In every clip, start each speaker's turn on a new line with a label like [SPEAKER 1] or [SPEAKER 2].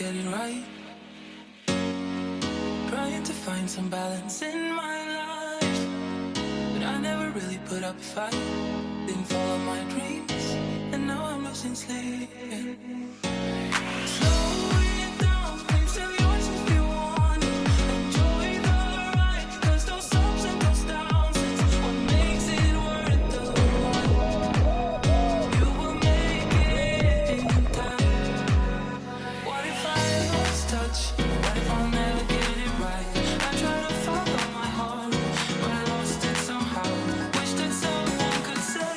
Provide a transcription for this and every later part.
[SPEAKER 1] get it right. Trying to find some balance in my life, but I never really put up a fight. Didn't follow my dreams, and now I'm losing sleep. Slow it down, dreams of yours if you want it. Enjoy the ride, 'cause those ups and those downs is what makes it worth the while. You will make it in time. What if I lost touch? What if I'll never get it right? I try to follow my heart, but I lost it somehow. Wish that someone could say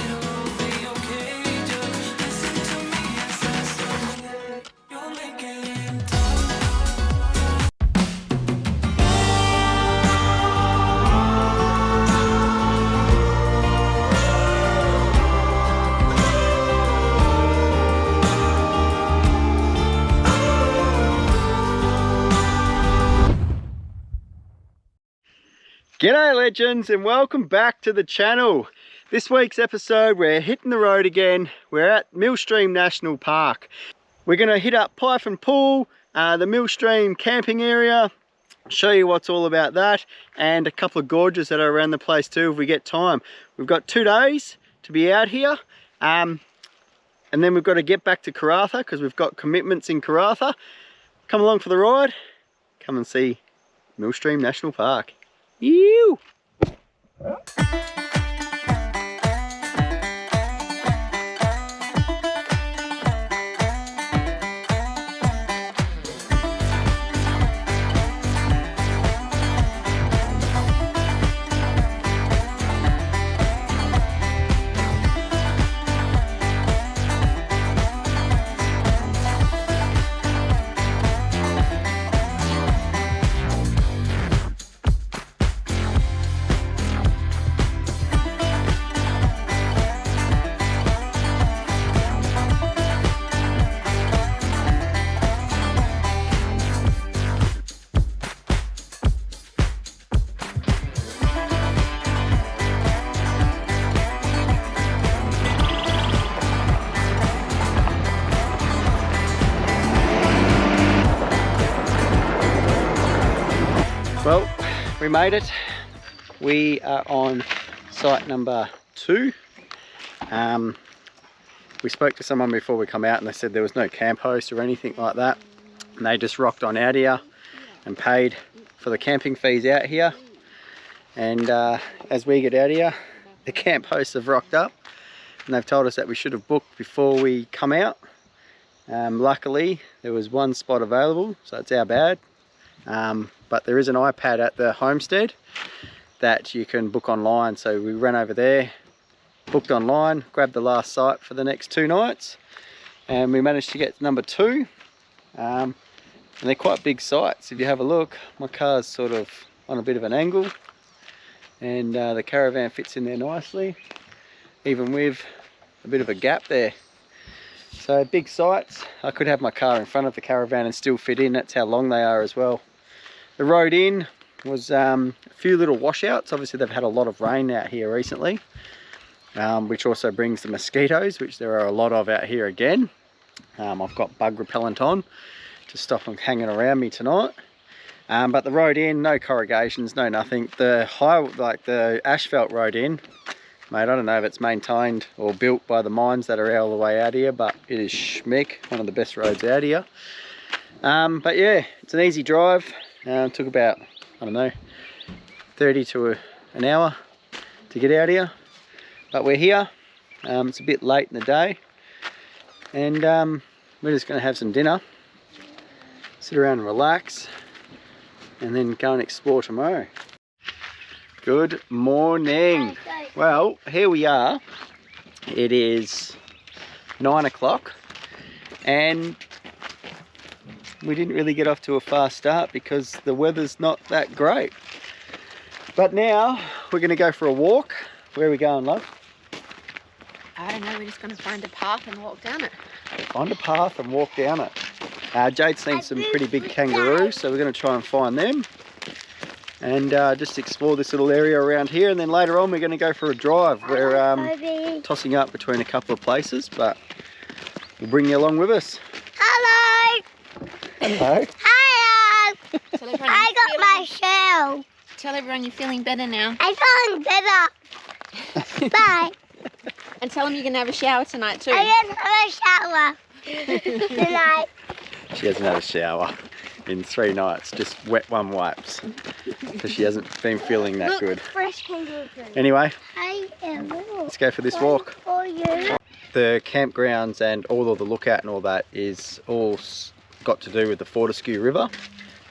[SPEAKER 1] it'll all be okay. Just listen to me as I say you'll make it in time.
[SPEAKER 2] G'day legends and welcome back to the channel. This week's episode we're hitting the road again. We're at Millstream National Park. We're going to hit up Python Pool, the Millstream camping area, show you what's all about that, and a couple of gorges that are around the place too if we get time. We've got 2 days to be out here and then we've got to get back to Karratha because we've got commitments in Karratha. Come along for the ride, come and see Millstream National Park. Ew! Well, we made it. We are on site number 2. We spoke to someone before we come out and they said there was no camp host or anything like that. And they just rocked on out here and paid for the camping fees out here. And as we get out here, the camp hosts have rocked up and they've told us that we should have booked before we come out. Luckily, there was one spot available, so it's our bad. But there is an iPad at the Homestead that you can book online, so we ran over there, booked online, grabbed the last site for the next 2 nights, and we managed to get number 2. And they're quite big sites. If you have a look, my car's sort of on a bit of an angle and the caravan fits in there nicely, even with a bit of a gap there. So big sites. I could have my car in front of the caravan and still fit in. That's how long they are as well. The road in was a few little washouts. Obviously they've had a lot of rain out here recently, which also brings the mosquitoes, which there are a lot of out here again. I've got bug repellent on to stop them hanging around me tonight. But the road in, no corrugations, no nothing. The the asphalt road in, mate, I don't know if it's maintained or built by the mines that are all the way out here, but it is schmick, one of the best roads out here. But yeah, it's an easy drive. Took about, I don't know, 30 to an hour to get out here, but we're here. It's a bit late in the day, and we're just going to have some dinner, sit around and relax, and then go and explore tomorrow. Good morning. Well, here we are. It is 9 o'clock, and we didn't really get off to a fast start because the weather's not that great. But now we're going to go for a walk. Where are we going, love?
[SPEAKER 3] I don't know, we're just going to find a path and walk down it.
[SPEAKER 2] Find a path and walk down it. Jade's seen some pretty big kangaroos, so we're going to try and find them. And just explore this little area around here, and then later on we're going to go for a drive. We're tossing up between a couple of places, but we'll bring you along with us.
[SPEAKER 3] Hello!
[SPEAKER 2] Hello.
[SPEAKER 4] Hello.
[SPEAKER 3] Tell everyone,
[SPEAKER 4] I got my shell.
[SPEAKER 3] tell everyone you're feeling better now.
[SPEAKER 4] I'm feeling better. Bye.
[SPEAKER 3] And tell them you're going to have a shower tonight too.
[SPEAKER 4] I didn't have a shower tonight.
[SPEAKER 2] She hasn't had a shower in 3 nights, just wet one wipes, because she hasn't been feeling that good.
[SPEAKER 4] Fresh kangaroo.
[SPEAKER 2] Anyway,
[SPEAKER 4] I am
[SPEAKER 2] let's go for this walk.
[SPEAKER 4] for you.
[SPEAKER 2] The campgrounds and all of the lookout and all that is all got to do with the Fortescue River.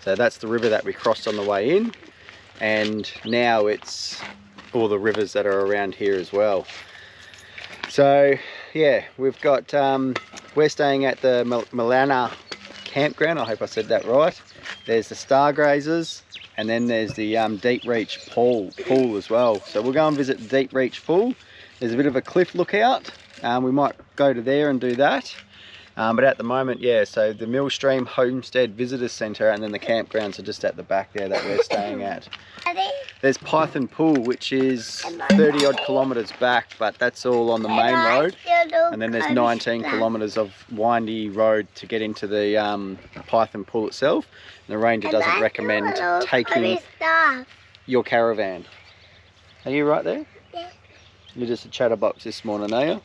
[SPEAKER 2] So that's the river that we crossed on the way in, and now it's all the rivers that are around here as well. So yeah, we've got we're staying at the Milana campground. I hope I said that right. There's the Stargazers, and then there's the Deep Reach pool as well. So we'll go and visit the Deep Reach pool. There's a bit of a cliff lookout. We might go to there and do that. But at the moment, yeah, so the Millstream Homestead Visitor Centre and then the campgrounds are just at the back there that we're staying at. There's Python Pool, which is 30 odd kilometres back, but that's all on the main road. And then there's 19 kilometres of windy road to get into the Python Pool itself. And the ranger doesn't recommend taking your caravan. Are you right there?
[SPEAKER 4] Yeah.
[SPEAKER 2] You're just a chatterbox this morning, are you?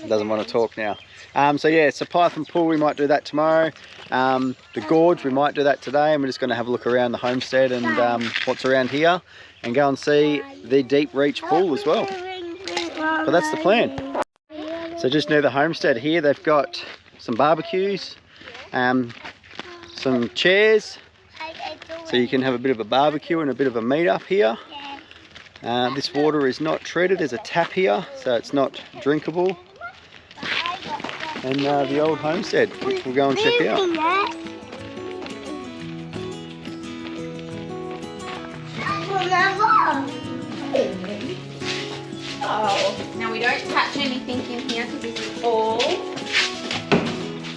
[SPEAKER 2] Doesn't want to talk now. So yeah, it's a Python Pool, we might do that tomorrow. The Gorge, we might do that today, and we're just going to have a look around the homestead and what's around here, and go and see the Deep Reach pool as well. But that's the plan. So just near the homestead here, they've got some barbecues, some chairs, so you can have a bit of a barbecue and a bit of a meet up here. This water is not treated, there's a tap here, so it's not drinkable. And the old homestead, which we'll go and check out.
[SPEAKER 3] Oh, now we don't touch anything in here because this is all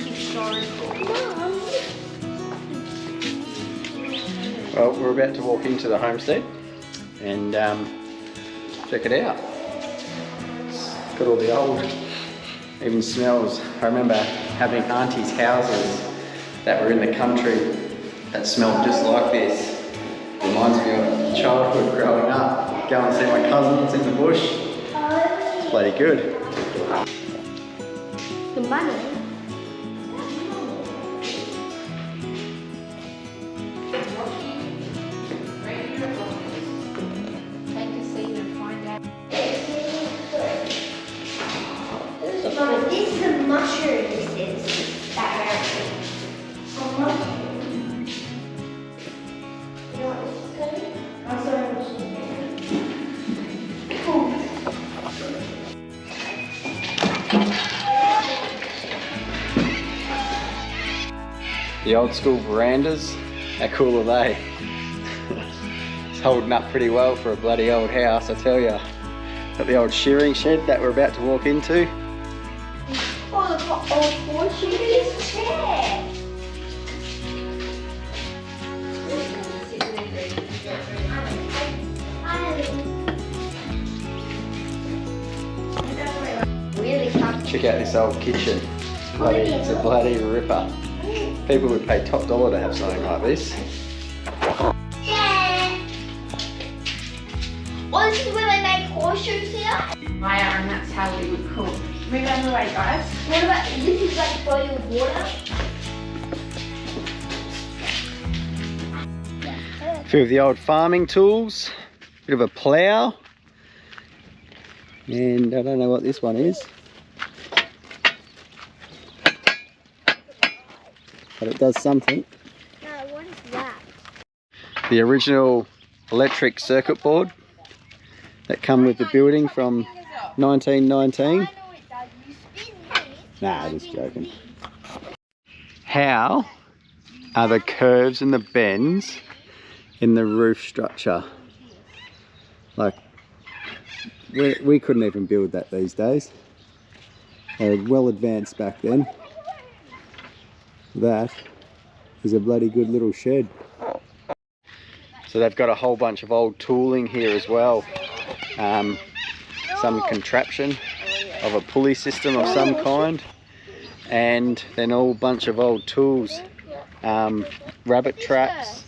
[SPEAKER 3] historical.
[SPEAKER 2] Well, we're about to walk into the homestead and check it out. It's got all the old, even smells. I remember having aunties' houses that were in the country that smelled just like this. Reminds me of childhood growing up. Go and see my cousins in the bush. It's bloody good.
[SPEAKER 4] The money.
[SPEAKER 3] Take a seat and find out.
[SPEAKER 4] This is a mushroom, this is that very. A mushroom. You know what this is going to be? I'm sorry, mushroom.
[SPEAKER 2] The old school verandas, how cool are they? It's holding up pretty well for a bloody old house, I tell ya. Got the old shearing shed that we're about to walk into.
[SPEAKER 4] Oh, the old horseshoe chair. Really tough.
[SPEAKER 2] Check out this old kitchen. It's a bloody ripper. People would pay top dollar to have something like this.
[SPEAKER 4] Yeah. Oh, this is where they make horseshoes here?
[SPEAKER 3] Maya, and that's how we would cook. Move out of the way, guys.
[SPEAKER 4] What about this? Is like boiled water?
[SPEAKER 2] A few of the old farming tools, bit of a plough, and I don't know what this one is, but it does something.
[SPEAKER 4] No, what is that?
[SPEAKER 2] The original electric circuit board that come with the building from 1919. Nah, just joking. How are the curves and the bends in the roof structure? Like, we couldn't even build that these days. They were well advanced back then. That is a bloody good little shed. So they've got a whole bunch of old tooling here as well. Some contraption of a pulley system of some kind. and then all bunch of old tools, rabbit traps,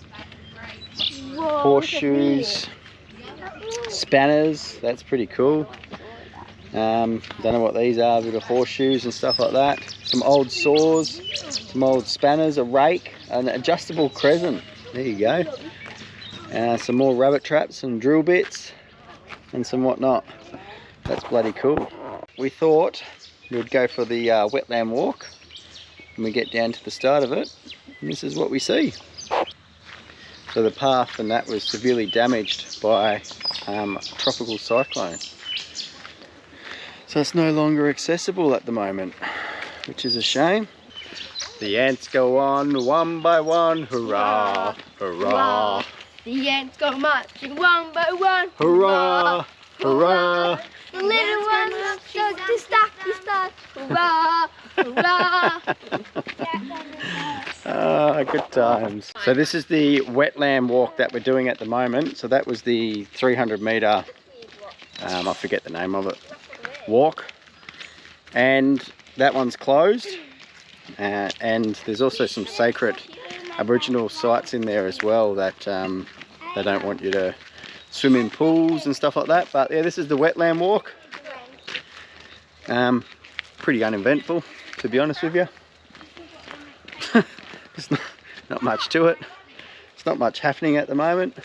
[SPEAKER 2] horseshoes, spanners. That's pretty cool. Don't know what these are, a bit of horseshoes and stuff like that. Some old saws, some old spanners, a rake, an adjustable crescent. There you go. Some more rabbit traps and drill bits and some whatnot. That's bloody cool. We thought we'd go for the wetland walk, and we get down to the start of it, and this is what we see. So the path and that was severely damaged by a tropical cyclone. So it's no longer accessible at the moment, which is a shame. The ants go on one by one, hurrah, hurrah.
[SPEAKER 4] The ants go marching one by one.
[SPEAKER 2] Hurrah, hurrah.
[SPEAKER 4] The little ones start to start. Hurrah, hurrah.
[SPEAKER 2] Ah, good times. So this is the wetland walk that we're doing at the moment. So that was the 300 metre, I forget the name of it, walk. And that one's closed. And there's also some sacred Aboriginal sites in there as well that they don't want you to swim in pools and stuff like that. But yeah, this is the wetland walk. Pretty uneventful, to be honest with you. There's not much to it. It's not much happening at the moment.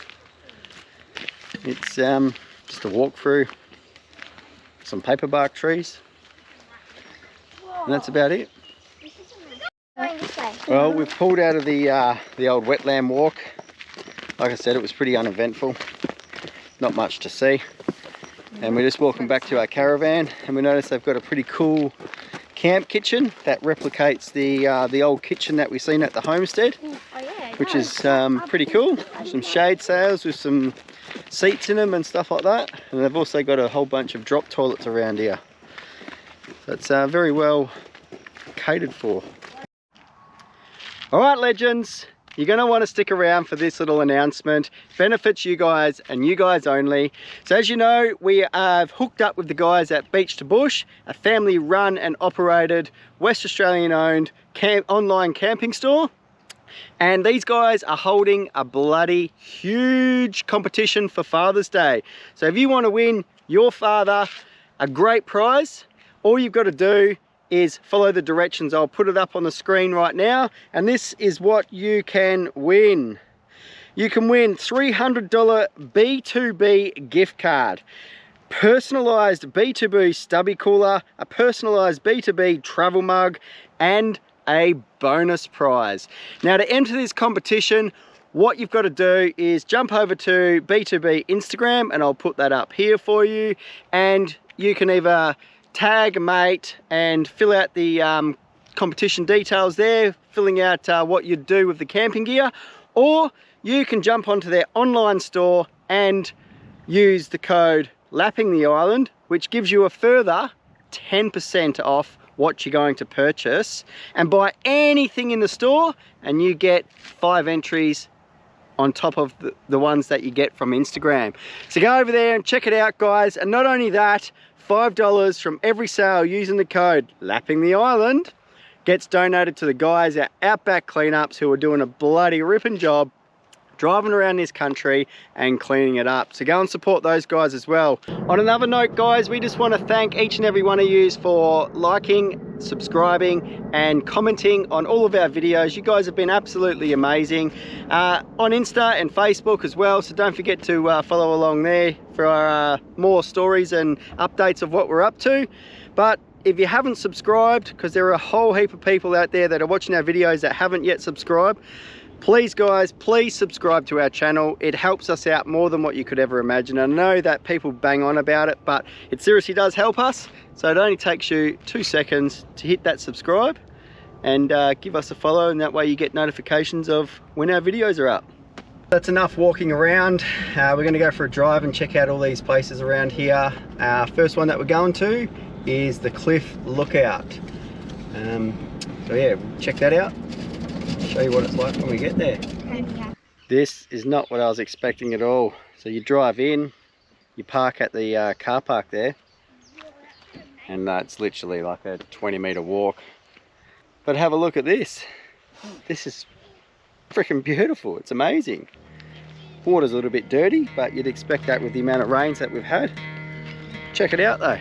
[SPEAKER 2] It's just a walk through some paperbark trees, and that's about it. Well, we've pulled out of the old wetland walk. Like I said, it was pretty uneventful. Not much to see. And we're just walking back to our caravan, and we noticed they've got a pretty cool camp kitchen that replicates the old kitchen that we've seen at the Homestead, which is pretty cool. Some shade sails with some seats in them and stuff like that. And they've also got a whole bunch of drop toilets around here. So it's very well catered for. Alright legends, you're going to want to stick around for this little announcement. Benefits you guys and you guys only. So as you know, we have hooked up with the guys at Beach to Bush, a family run and operated, West Australian owned online camping store. And these guys are holding a bloody huge competition for Father's Day. So if you want to win your father a great prize, all you've got to do is follow the directions. I'll put it up on the screen right now, and this is what you can win. You can win $300 B2B gift card, personalized B2B stubby cooler, a personalized B2B travel mug, and a bonus prize. Now to enter this competition, what you've got to do is jump over to B2B Instagram, and I'll put that up here for you, and you can either tag a mate and fill out the competition details there, filling out what you'd do with the camping gear, or you can jump onto their online store and use the code Lapping the Island, which gives you a further 10% off what you're going to purchase, and buy anything in the store and you get 5 entries on top of the ones that you get from Instagram. So go over there and check it out, guys. And not only that, $5 from every sale using the code Lapping the Island gets donated to the guys at Outback Cleanups, who are doing a bloody ripping job driving around this country and cleaning it up. So go and support those guys as well. On another note, guys, we just want to thank each and every one of you for liking, subscribing and commenting on all of our videos. You guys have been absolutely amazing on Insta and Facebook as well, so don't forget to follow along there for more stories and updates of what we're up to. But if you haven't subscribed, because there are a whole heap of people out there that are watching our videos that haven't yet subscribed, please guys, please subscribe to our channel. It helps us out more than what you could ever imagine. I know that people bang on about it, but it seriously does help us. So it only takes you 2 seconds to hit that subscribe and give us a follow, and that way you get notifications of when our videos are up. That's enough walking around. We're going to go for a drive and check out all these places around here. First one that we're going to is the Cliff Lookout. So yeah, check that out. Show you what it's like when we get there. This is not what I was expecting at all. So you drive in, you park at the car park there, and it's literally like a 20-meter walk But have a look at this. This is freaking beautiful. It's amazing. Water's a little bit dirty, but you'd expect that with the amount of rains that we've had. Check it out though.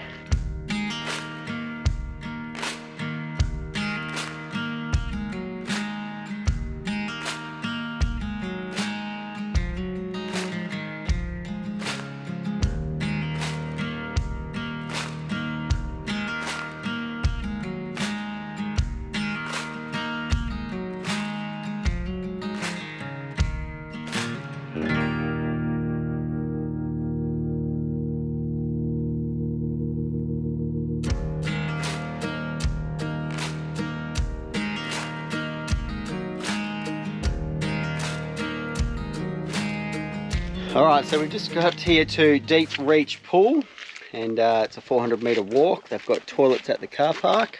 [SPEAKER 2] Alright, so we've just got here to Deep Reach Pool, and it's a 400 metre walk. They've got toilets at the car park,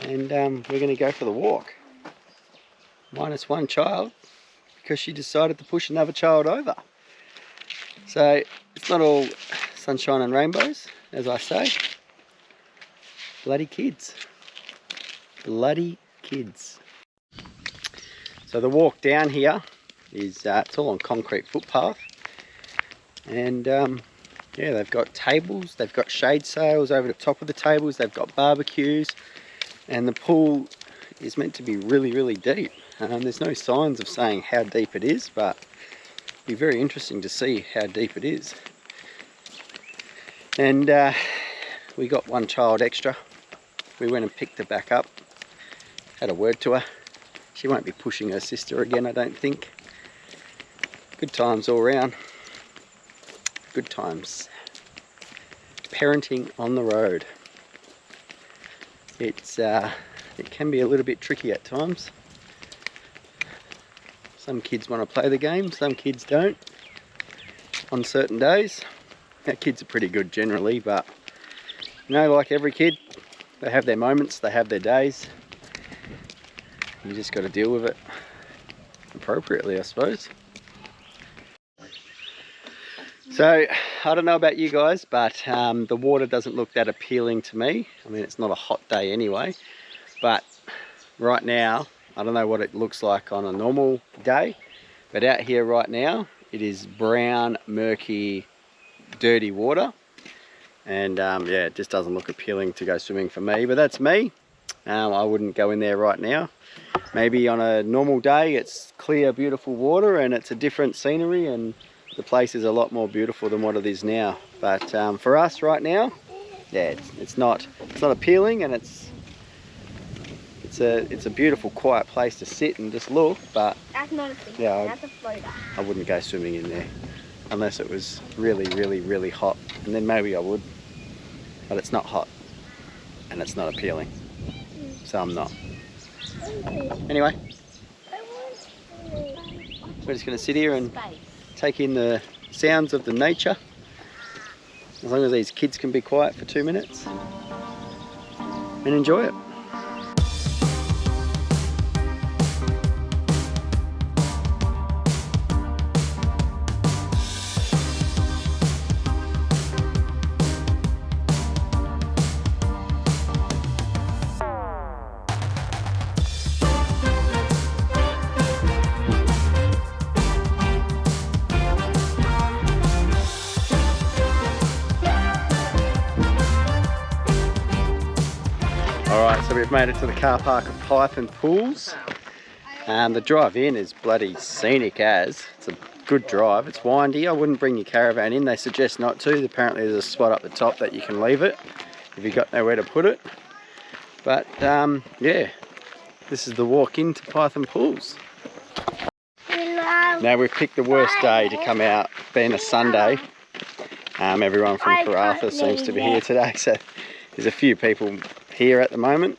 [SPEAKER 2] and we're going to go for the walk. Minus one child, because she decided to push another child over. So it's not all sunshine and rainbows, as I say. Bloody kids. Bloody kids. So the walk down here is, it's all on concrete footpath. And yeah, they've got tables, they've got shade sails over the top of the tables, they've got barbecues, and the pool is meant to be really, really deep. There's no signs of saying how deep it is, but it'd be very interesting to see how deep it is. And we got one child extra. We went and picked her back up, had a word to her. She won't be pushing her sister again, I don't think. Good times all round. Good times. Parenting on the road. It can be a little bit tricky at times. Some kids want to play the game, some kids don't. On certain days, our kids are pretty good generally, but you know, like every kid, they have their moments, they have their days. You just got to deal with it appropriately, I suppose. So, I don't know about you guys, but the water doesn't look that appealing to me. I mean, it's not a hot day anyway, but right now, I don't know what it looks like on a normal day, but out here right now, it is brown, murky, dirty water. And yeah, it just doesn't look appealing to go swimming for me, but that's me. I wouldn't go in there right now. Maybe on a normal day, it's clear, beautiful water and it's a different scenery and the place is a lot more beautiful than what it is now. But for us right now, yeah, it's not appealing, and it's a beautiful, quiet place to sit and just look. But
[SPEAKER 4] That's not a thing.
[SPEAKER 2] yeah,
[SPEAKER 4] That's a floater.
[SPEAKER 2] I wouldn't go swimming in there unless it was really, really, really hot, and then maybe I would. But it's not hot and it's not appealing, so I'm not. Anyway, we're just going to sit here and take in the sounds of the nature, as long as these kids can be quiet for 2 minutes and enjoy it. Alright, so we've made it to the car park of Python Pools. The drive in is bloody scenic as. It's a good drive. It's windy. I wouldn't bring your caravan in. They suggest not to. Apparently there's a spot up the top that you can leave it if you've got nowhere to put it. But yeah, this is the walk into Python Pools. Now we've picked the worst day to come out, being a Sunday. Everyone from Karratha seems to be here today, so there's a few people here at the moment,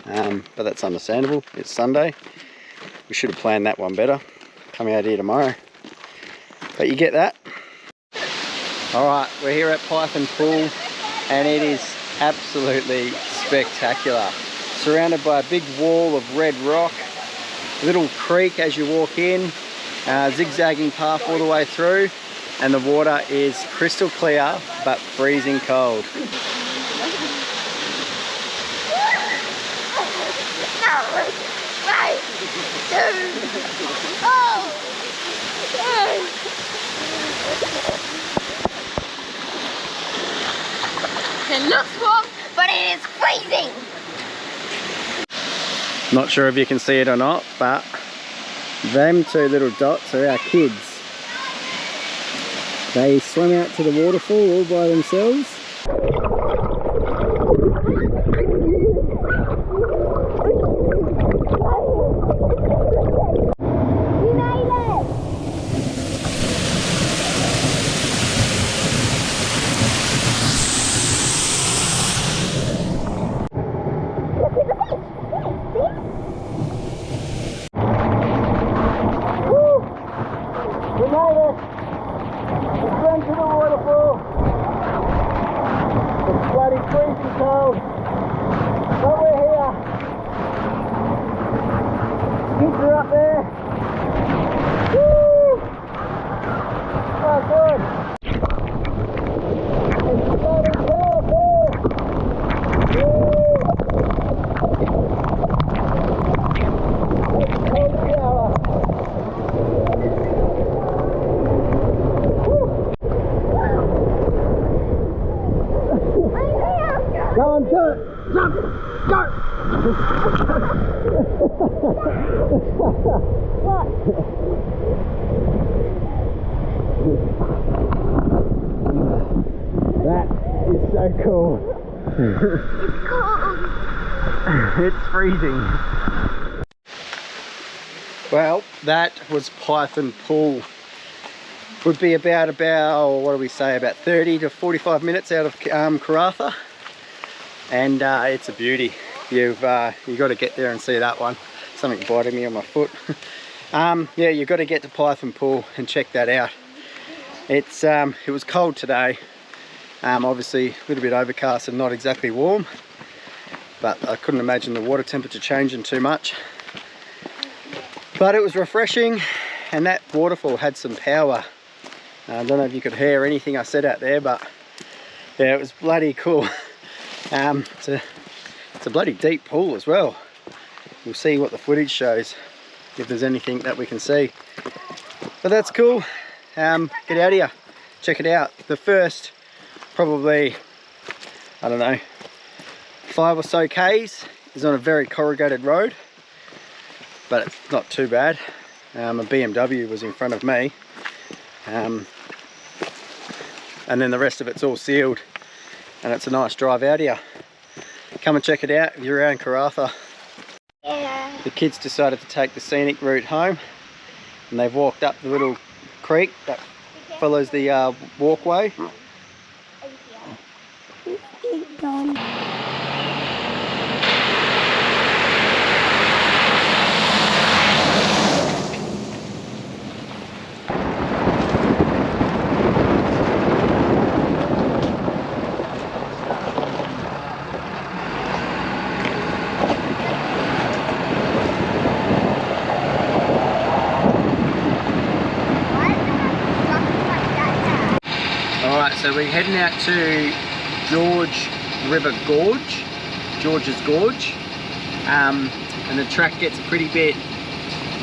[SPEAKER 2] but that's understandable. It's Sunday. We should have planned that one better. Come out here tomorrow, but you get that. Alright, we're here at Python Pool and it is absolutely spectacular. Surrounded by a big wall of red rock, a little creek as you walk in, zigzagging path all the way through, and the water is crystal clear but freezing cold.
[SPEAKER 3] It looks warm, but it is freezing.
[SPEAKER 2] Not sure if you can see it or not, but them two little dots are our kids. They swim out to the waterfall all by themselves. We made it! We swam to the waterfall. It's bloody freezing cold. But we're here. Kids are up there. Woo! Oh good. It's bloody cold there. Woo! It's a cold shower. Go on, do it! Jump! Go! What? That is so cool. It's cold. It's freezing. Well, that was Python Pool. Would be about what do we say, about 30 to 45 minutes out of Karratha. And it's a beauty. You got to get there and see that one. Something biting me on my foot. Yeah, you've got to get to Python Pool and check that out. It was cold today. Obviously a little bit overcast and not exactly warm, but I couldn't imagine the water temperature changing too much. But it was refreshing, and that waterfall had some power. I don't know if you could hear anything I said out there, but yeah, it was bloody cool. It's a bloody deep pool as well. We'll see what the footage shows, if there's anything that we can see. But that's cool. Get out here, check it out. The first probably, I don't know, 5 or so Ks is on a very corrugated road, but it's not too bad. A BMW was in front of me. And then the rest of it's all sealed, and it's a nice drive out here. Come and check it out if you're around Karratha.
[SPEAKER 4] Yeah.
[SPEAKER 2] The kids decided to take the scenic route home, and they've walked up the little creek that follows the walkway. So we're heading out to George's Gorge, and the track gets a pretty bit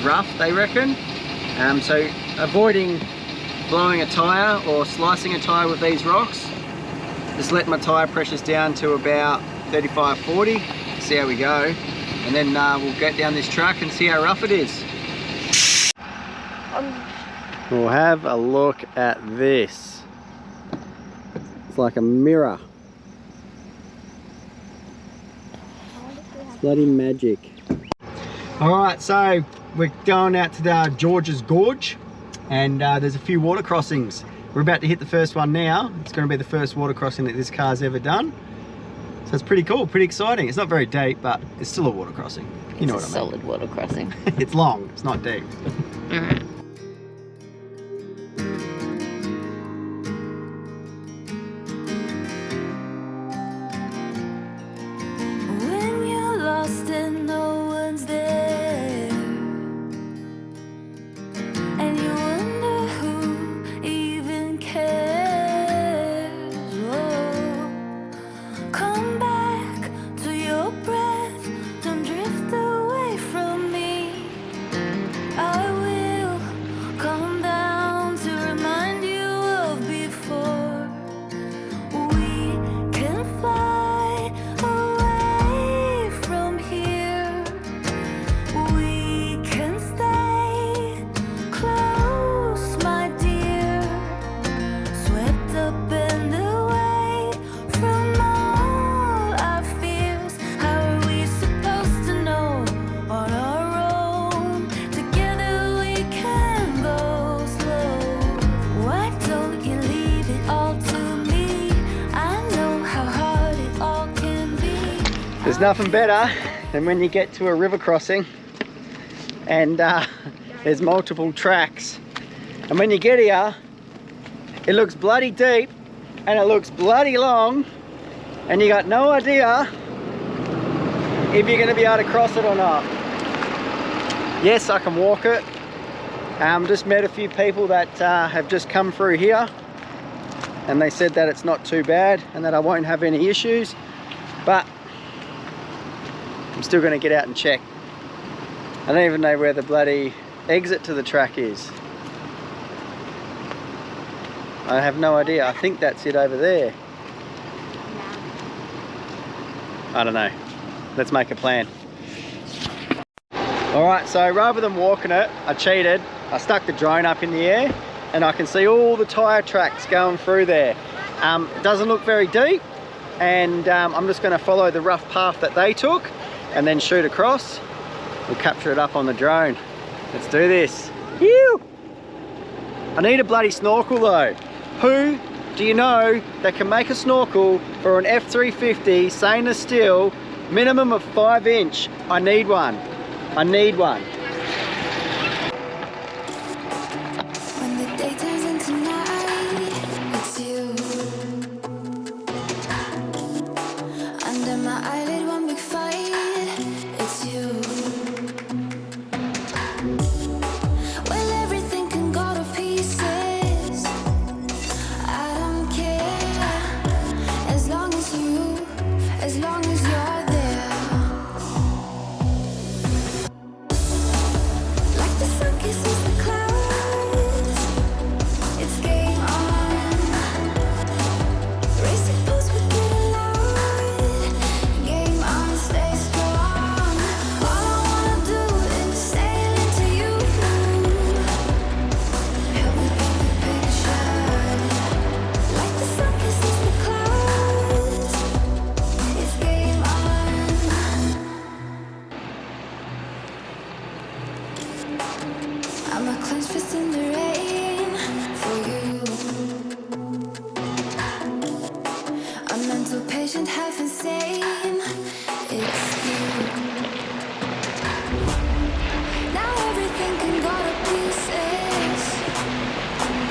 [SPEAKER 2] rough, they reckon. So avoiding blowing a tyre or slicing a tyre with these rocks, just let my tyre pressures down to about 35-40, see how we go, and then we'll get down this track and see how rough it is. We'll have a look at this. It's like a mirror. It's bloody magic. Alright, so we're going out to the George's Gorge, and there's a few water crossings. We're about to hit the first one now. It's going to be the first water crossing that this car's ever done. So it's pretty cool, pretty exciting. It's not very deep, but it's still a water crossing. You know what I mean.
[SPEAKER 3] Solid water crossing.
[SPEAKER 2] It's long, it's not deep.
[SPEAKER 3] Alright.
[SPEAKER 1] When you're lost and no one's there, and you wonder who even cares, oh, come back to your breath, don't drift away.
[SPEAKER 2] nothing better than when you get to a river crossing and there's multiple tracks, and when you get here it looks bloody deep and it looks bloody long, and you got no idea if you're going to be able to cross it or not. Yes, I can walk it. Just met a few people that have just come through here, and they said that it's not too bad and that I won't have any issues, but I'm still going to get out and check. I don't even know where the bloody exit to the track is. I have no idea. I think that's it over there. I don't know. Let's make a plan. Alright, so rather than walking it, I cheated. I stuck the drone up in the air and I can see all the tyre tracks going through there. It doesn't look very deep, and I'm just going to follow the rough path that they took and then shoot across. We'll capture it up on the drone. Let's do this. Phew! I need a bloody snorkel though. Who do you know that can make a snorkel for an F350 stainless steel, minimum of 5-inch? I need one. I need one.
[SPEAKER 1] When the day turns into night, it's you. Under my eyelid, one big fight, it's you. Well, everything can go to pieces. I don't care, as long as you're there. Like the sun kisses the clouds, it's game on. Racing pulse, we get loud. Game on, stay strong. All I wanna do is sail into you. Help me paint the picture. Like the sun kisses the clouds, it's game on. I'm a clenched fist in the rain for you. A mental patient, half insane. It's you. Now everything can go to pieces.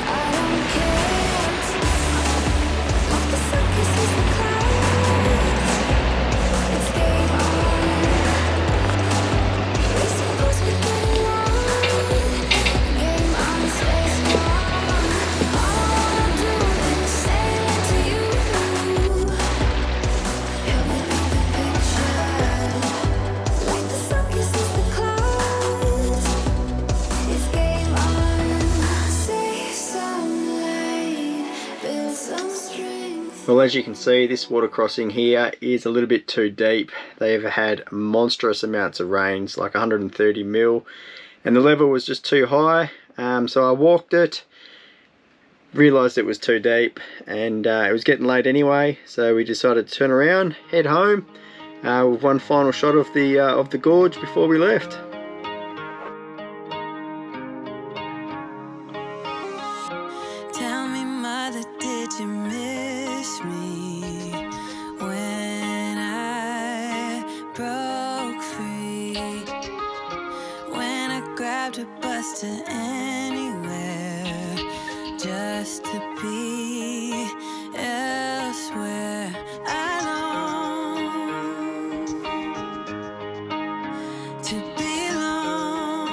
[SPEAKER 1] I don't care. Like the sun kisses the clouds, it's game on. Racing pulse, we get loud. Game on, stay strong. All I wanna do is sail into you. Help me paint the picture. Like the sun kisses the clouds, it's game on. Save some light, build some strength.
[SPEAKER 2] Well, as you can see, this water crossing here is a little bit too deep. They've had monstrous amounts of rains, like 130 mil, and the level was just too high. So I walked it, realised it was too deep, and it was getting late anyway, so we decided to turn around, head home with one final shot of the gorge before we left.
[SPEAKER 1] Tell me, mother, did you miss me when I broke free? When I grabbed a bus to anywhere just to be elsewhere. I long to belong.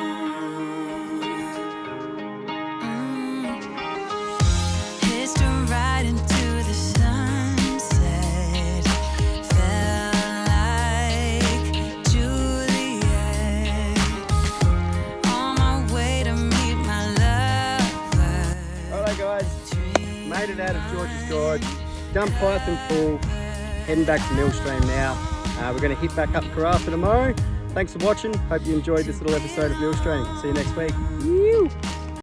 [SPEAKER 1] Hitched a ride into the sunset, felt like Juliet, on my way to meet my lover.
[SPEAKER 2] Alright guys, made it out of George's Gorge, done Python Pool, heading back to Millstream now. We're going to hit back up Karratha tomorrow. Thanks for watching, hope you enjoyed this little episode of Millstream. See you next week. Woo!